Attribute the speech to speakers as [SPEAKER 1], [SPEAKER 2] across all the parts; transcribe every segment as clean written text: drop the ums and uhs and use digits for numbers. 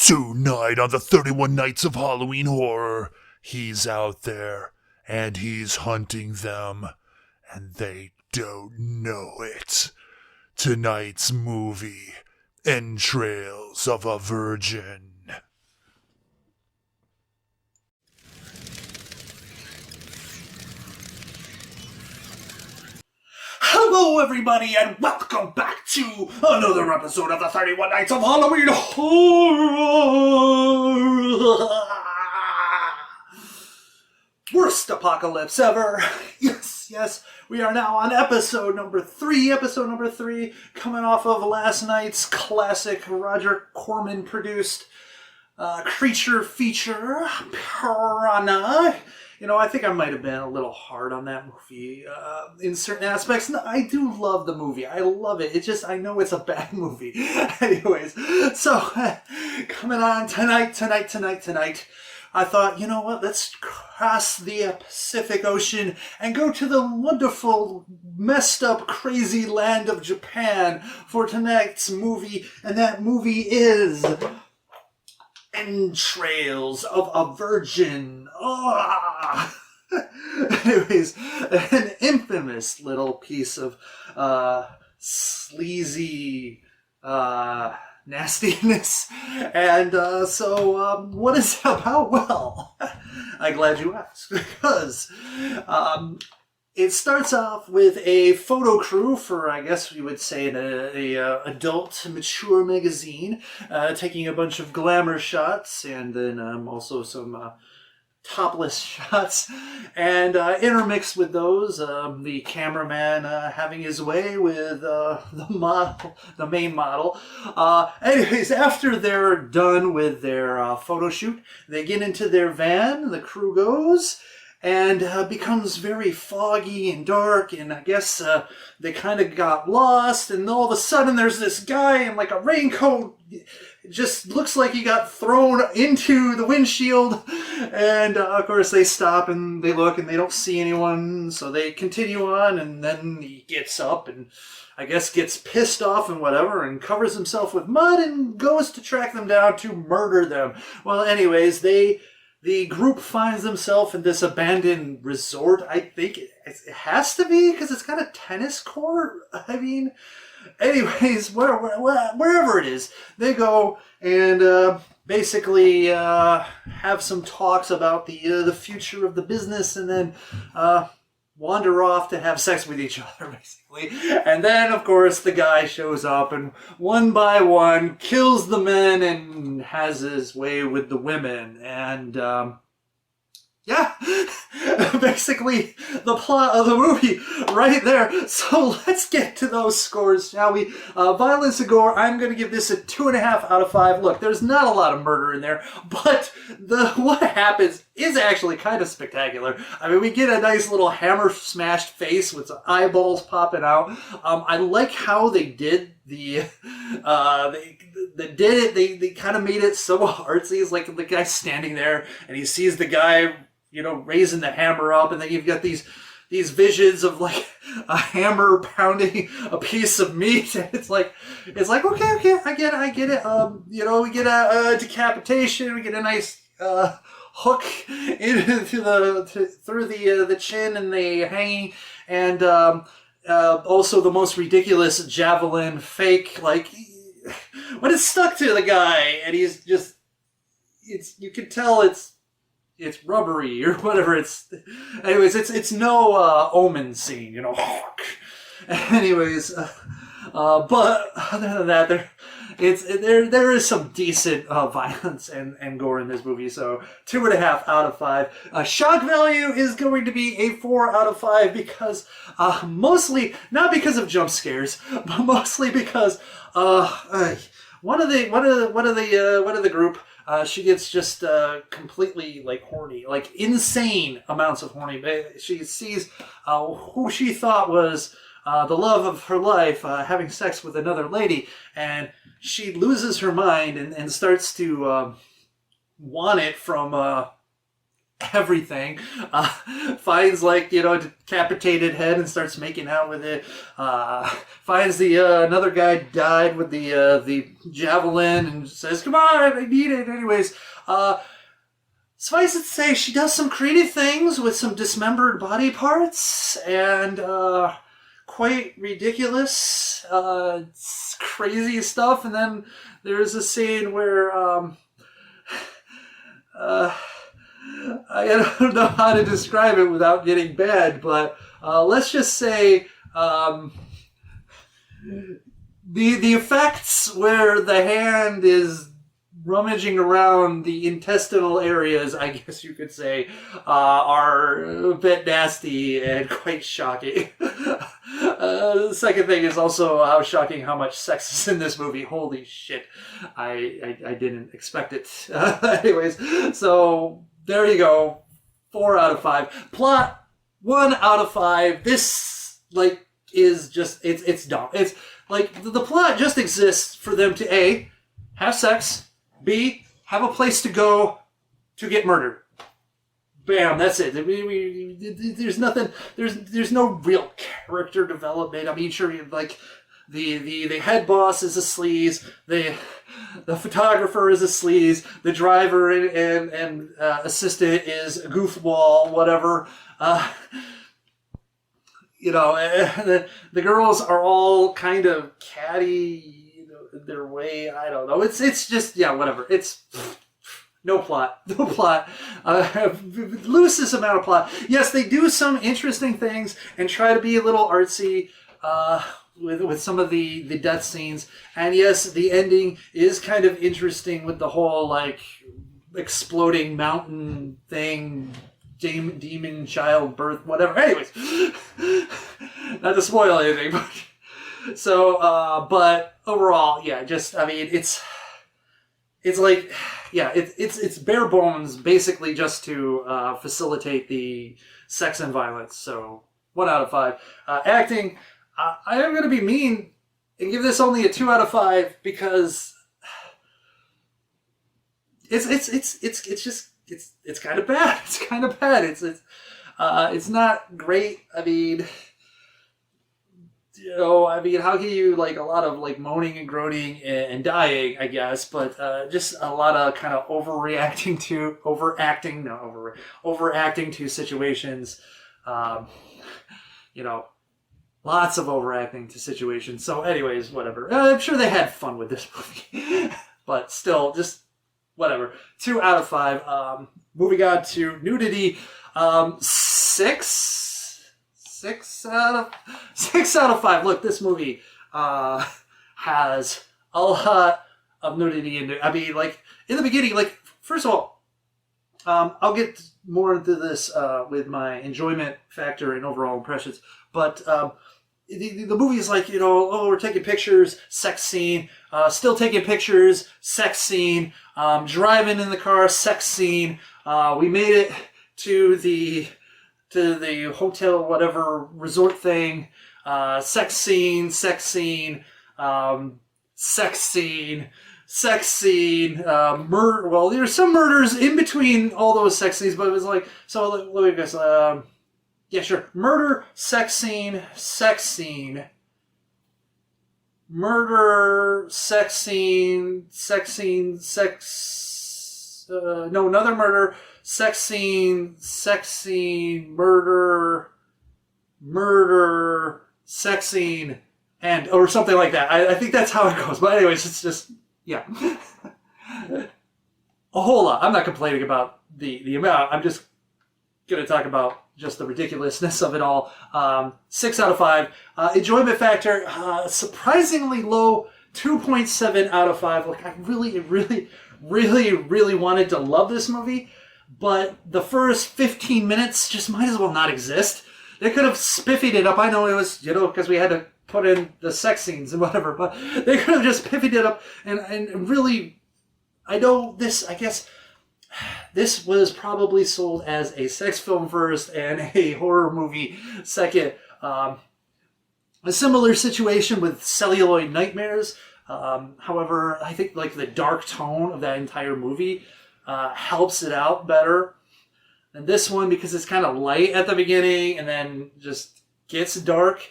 [SPEAKER 1] Tonight on the 31 Nights of Halloween Horror, he's out there and he's hunting them, and they don't know it. Tonight's movie, Entrails of a Virgin.
[SPEAKER 2] Hello everybody and welcome back to another episode of the 31 Nights of Halloween Horror! Worst apocalypse ever. Yes, we are now on episode number 3, coming off of last night's classic Roger Corman produced creature feature, Piranha. You know, I think I might have been a little hard on that movie in certain aspects. No, I do love the movie. I love it. It's just, I know it's a bad movie. Anyways, so coming on tonight, I thought, you know what, let's cross the Pacific Ocean and go to the wonderful, messed up, crazy land of Japan for tonight's movie. And that movie is Entrails of a Virgin. Anyways, an infamous little piece of sleazy nastiness. And so what is it about? Well, I'm glad you asked, because it starts off with a photo crew for, I guess you would say, a adult, mature magazine, taking a bunch of glamour shots, and then also some topless shots, and intermixed with those, the cameraman having his way with the main model. Anyways, after they're done with their photo shoot, they get into their van, the crew goes, and becomes very foggy and dark, and I guess they kind of got lost, and all of a sudden there's this guy in like a raincoat. It just looks like he got thrown into the windshield, and of course they stop and they look and they don't see anyone, so they continue on, and then he gets up and I guess gets pissed off and whatever and covers himself with mud and goes to track them down to murder them. Well, anyways, the group finds themselves in this abandoned resort. I think it has to be, because it's got a tennis court. I mean, anyways, wherever it is, they go and basically have some talks about the future of the business, and then wander off to have sex with each other, basically. And then, of course, the guy shows up and one by one kills the men and has his way with the women. And yeah, basically the plot of the movie right there. So let's get to those scores, shall we? Violence and gore, I'm going to give this a 2.5 out of 5. Look, there's not a lot of murder in there, but what happens is actually kind of spectacular. I mean, we get a nice little hammer smashed face with some eyeballs popping out. I like how they did they kind of made it so artsy. It's like the guy standing there and he sees the guy, you know, raising the hammer up, and then you've got these visions of like a hammer pounding a piece of meat. And it's like okay, I get it. You know, we get a decapitation, we get a nice hook through the chin and the hanging, and also the most ridiculous javelin fake, like when it's stuck to the guy and he's just, you can tell it's rubbery or whatever. Anyways, it's no Omen scene, you know. Anyways, but other than that, there is some decent violence and gore in this movie. So 2.5 out of 5. Shock value is going to be a 4 out of 5, because mostly not because of jump scares, but mostly because one of the group. She gets just completely like horny, like insane amounts of horny. She sees who she thought was the love of her life having sex with another lady, and she loses her mind and starts to want it from everything. Finds like, you know, a decapitated head and starts making out with it. Finds the another guy died with the javelin and says, "Come on, I need it." Anyways, suffice it to say, she does some creative things with some dismembered body parts and quite ridiculous, crazy stuff. And then there's a scene where I don't know how to describe it without getting bad, but let's just say the effects where the hand is rummaging around the intestinal areas, I guess you could say, are a bit nasty and quite shocking. The second thing is also how shocking how much sex is in this movie. Holy shit. I didn't expect it. Anyways, so there you go. 4 out of 5. Plot, 1 out of 5. This, like, is just, it's dumb. It's, like, the plot just exists for them to A, have sex, B, have a place to go to get murdered. Bam, that's it. I mean, there's nothing, there's no real character development. I mean, sure, like, the head boss is a sleaze, the photographer is a sleaze, the driver and assistant is a goofball, whatever. You know, the girls are all kind of catty, you know, their way. I don't know. It's just, yeah, whatever. It's no plot. Loosest amount of plot. Yes, they do some interesting things and try to be a little artsy with some of the death scenes. And yes, the ending is kind of interesting with the whole, like, exploding mountain thing, demon child birth, whatever. Anyways, not to spoil anything, but so but overall, yeah, just, I mean, it's like, yeah, it's bare bones, basically, just to facilitate the sex and violence. So 1 out of 5. Acting, I am going to be mean and give this only a 2 out of 5 because it's kind of bad. It's kind of bad. It's not great. I mean, you know, how can you, like, a lot of, like, moaning and groaning and dying, I guess, but just a lot of kind of overacting to situations. You know, lots of overacting to situations. So anyways, whatever. I'm sure they had fun with this movie, but still, just whatever. 2 out of 5. Moving on to Nudity. 6 out of 5. Look, this movie has a lot of nudity in it. I mean, like, in the beginning, like, first of all, I'll get more into this with my enjoyment factor and overall impressions, but the movie is like, you know, oh, we're taking pictures, sex scene, still taking pictures, sex scene, driving in the car, sex scene. We made it to the hotel, whatever, resort thing, sex scene, murder. Well, there's some murders in between all those sex scenes, but it was like, so let me guess, yeah, sure. Murder, sex scene, murder, sex scene, no, another murder, sex scene, murder, sex scene, and, or something like that. I think that's how it goes. But anyways, it's just, yeah. A whole lot. I'm not complaining about the amount. I'm just going to talk about just the ridiculousness of it all. 6 out of 5. Enjoyment factor, surprisingly low, 2.7 out of 5. Like, I really wanted to love this movie, but the first 15 minutes just might as well not exist. They could have spiffied it up. I know it was, you know, because we had to put in the sex scenes and whatever, but they could have just piffied it up and really, I know this, I guess, this was probably sold as a sex film first and a horror movie second. A similar situation with Celluloid Nightmares. However, I think, like, the dark tone of that entire movie helps it out better. than this one because it's kind of light at the beginning and then just gets dark.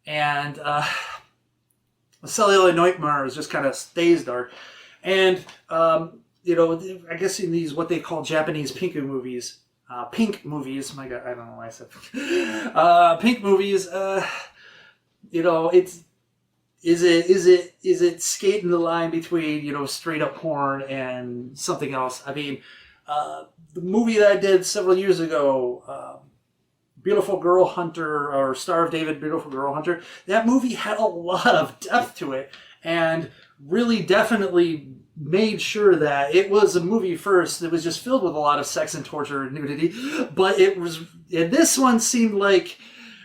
[SPEAKER 2] And Cellular Nightmares just kind of stays dark. And, I guess in these, what they call Japanese pink movies, my God, I don't know why I said pink movies, it's, is it skating the line between, straight up porn and something else? I mean, the movie that I did several years ago, Beautiful Girl Hunter, or Star of David, Beautiful Girl Hunter, that movie had a lot of depth to it and really definitely made sure that it was a movie first. It was just filled with a lot of sex and torture and nudity, but this one seemed like,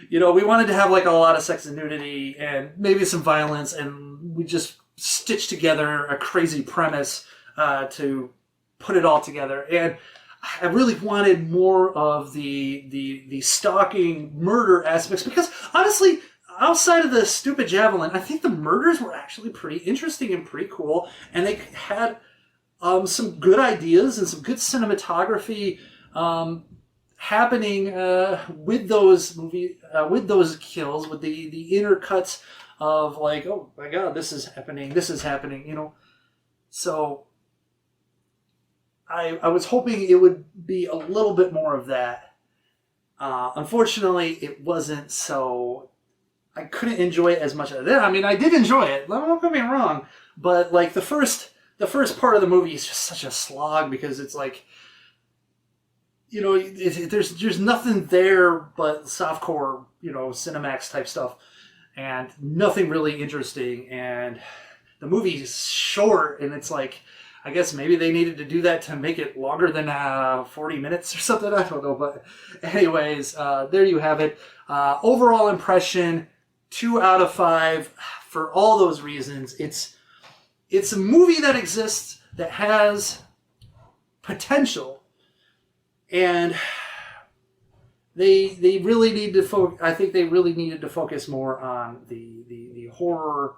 [SPEAKER 2] we wanted to have like a lot of sex and nudity and maybe some violence, and we just stitched together a crazy premise to put it all together. And I really wanted more of the stalking murder aspects because honestly, outside of the stupid javelin, I think the murders were actually pretty interesting and pretty cool, and they had some good ideas and some good cinematography happening with those with those kills, with the inner cuts of like, oh my God, this is happening, So I was hoping it would be a little bit more of that. Unfortunately, it wasn't, so I couldn't enjoy it as much as I mean, I did enjoy it. Don't get me wrong, but like the first part of the movie is just such a slog because it's like, there's nothing there but softcore, Cinemax type stuff, and nothing really interesting. And the movie's short, and it's like, I guess maybe they needed to do that to make it longer than 40 minutes or something. I don't know. But anyways, there you have it. Overall impression, 2 out of 5 for all those reasons. It's a movie that exists, that has potential, and they really need to I think they really needed to focus more on the horror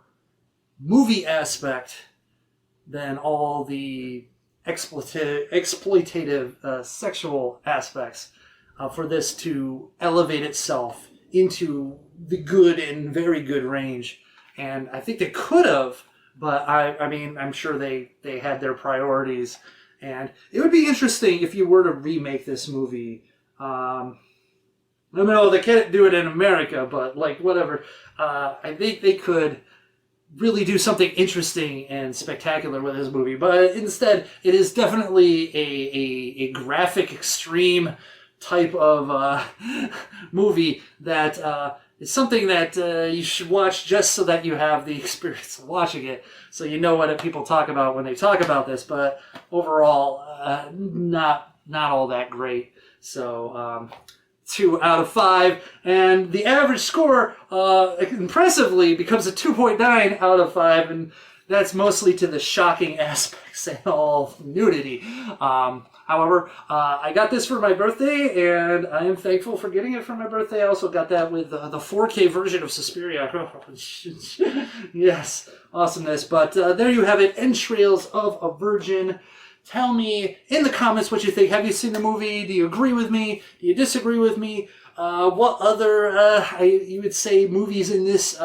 [SPEAKER 2] movie aspect than all the exploitative sexual aspects for this to elevate itself into the good and very good range. And I think they could have, but I mean, I'm sure they had their priorities. And it would be interesting if you were to remake this movie. I know they can't do it in America, but like whatever. I think they could really do something interesting and spectacular with this movie, but instead it is definitely a graphic extreme type of movie that is something that you should watch just so that you have the experience of watching it, so you know what people talk about when they talk about this. But overall, not all that great. So 2 out of 5, and the average score impressively becomes a 2.9 out of 5, and that's mostly to the shocking aspects and all nudity. However, I got this for my birthday, and I am thankful for getting it for my birthday. I also got that with the 4K version of Suspiria. Yes, awesomeness. But there you have it, Entrails of a Virgin. Tell me in the comments what you think. Have you seen the movie? Do you agree with me? Do you disagree with me? What other, you would say, movies in this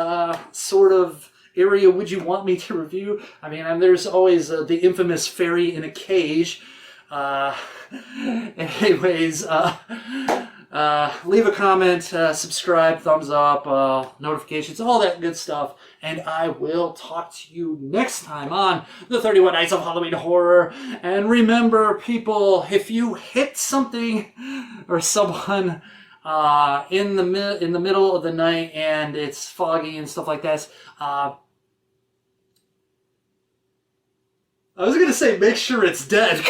[SPEAKER 2] sort of area would you want me to review? I mean, there's always the infamous Fairy in a Cage. Anyways, leave a comment, subscribe, thumbs up, notifications, all that good stuff. And I will talk to you next time on the 31 Nights of Halloween Horror. And remember, people, if you hit something or someone in the middle of the night and it's foggy and stuff like that, I was going to say make sure it's dead,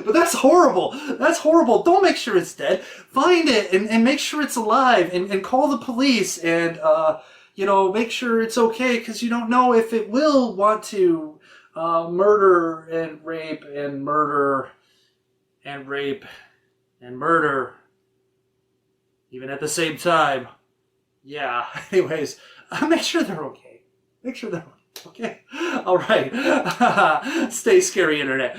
[SPEAKER 2] but that's horrible. That's horrible. Don't make sure it's dead. Find it and make sure it's alive and call the police and, make sure it's okay, because you don't know if it will want to murder and rape and murder and rape and murder even at the same time. Yeah. Anyways, make sure they're okay. Make sure they're okay. Okay? All right. Stay scary, Internet.